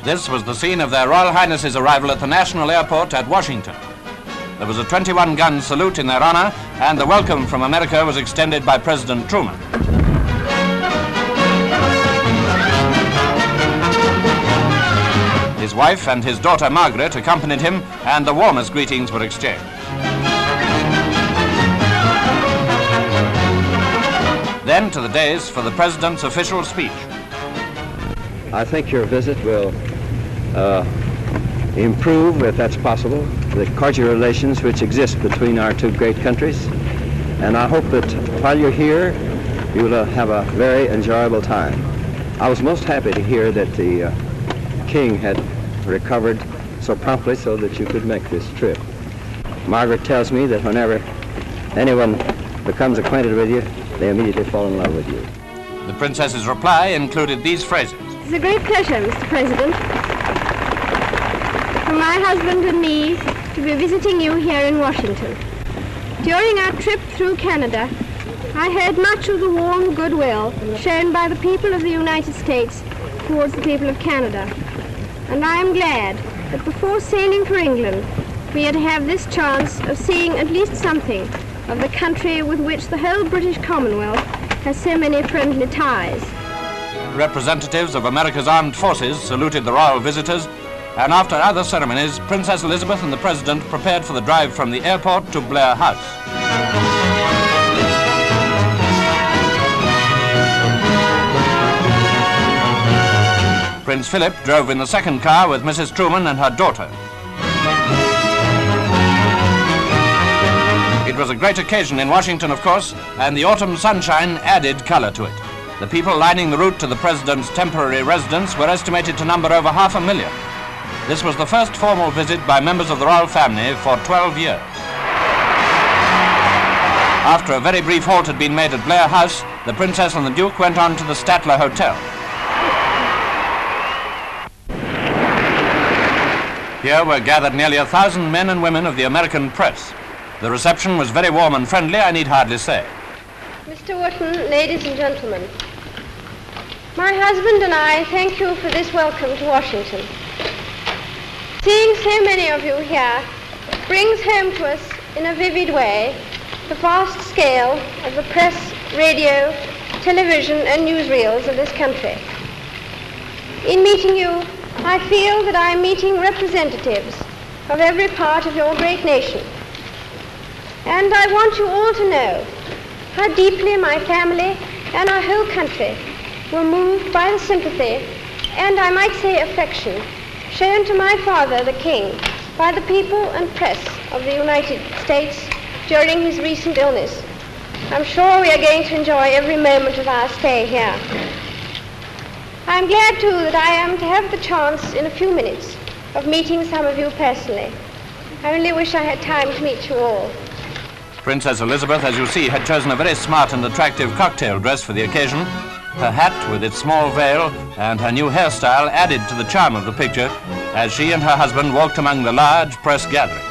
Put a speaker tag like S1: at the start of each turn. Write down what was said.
S1: This was the scene of their Royal Highnesses' arrival at the National Airport at Washington. There was a 21-gun salute in their honor, and the welcome from America was extended by President Truman. His wife and his daughter Margaret accompanied him, and the warmest greetings were exchanged. Then to the dais for the President's official speech.
S2: I think your visit will improve, if that's possible, the cordial relations which exist between our two great countries. And I hope that while you're here, you will have a very enjoyable time. I was most happy to hear that the King had recovered so promptly so that you could make this trip. Margaret tells me that whenever anyone becomes acquainted with you, they immediately fall in love with you.
S1: The Princess's reply included these phrases.
S3: It's a great pleasure, Mr. President, for my husband and me to be visiting you here in Washington. During our trip through Canada, I heard much of the warm goodwill shown by the people of the United States towards the people of Canada. And I am glad that before sailing for England, we had to have this chance of seeing at least something of the country with which the whole British Commonwealth has so many friendly ties.
S1: Representatives of America's armed forces saluted the royal visitors, and after other ceremonies, Princess Elizabeth and the President prepared for the drive from the airport to Blair House. Prince Philip drove in the second car with Mrs. Truman and her daughter. It was a great occasion in Washington, of course, and the autumn sunshine added color to it. The people lining the route to the President's temporary residence were estimated to number over 500,000. This was the first formal visit by members of the royal family for 12 years. After a very brief halt had been made at Blair House, the Princess and the Duke went on to the Statler Hotel. Here were gathered nearly 1,000 men and women of the American press. The reception was very warm and friendly, I need hardly say.
S3: Mr. Wotton, ladies and gentlemen, my husband and I thank you for this welcome to Washington. Seeing so many of you here brings home to us in a vivid way the vast scale of the press, radio, television and newsreels of this country. In meeting you, I feel that I am meeting representatives of every part of your great nation. And I want you all to know how deeply my family and our whole country were moved by the sympathy and, I might say, affection shown to my father, the King, by the people and press of the United States during his recent illness. I'm sure we are going to enjoy every moment of our stay here. I'm glad, too, that I am to have the chance in a few minutes of meeting some of you personally. I only wish I had time to meet you all.
S1: Princess Elizabeth, as you see, had chosen a very smart and attractive cocktail dress for the occasion. Her hat, with its small veil, and her new hairstyle added to the charm of the picture as she and her husband walked among the large press gathering.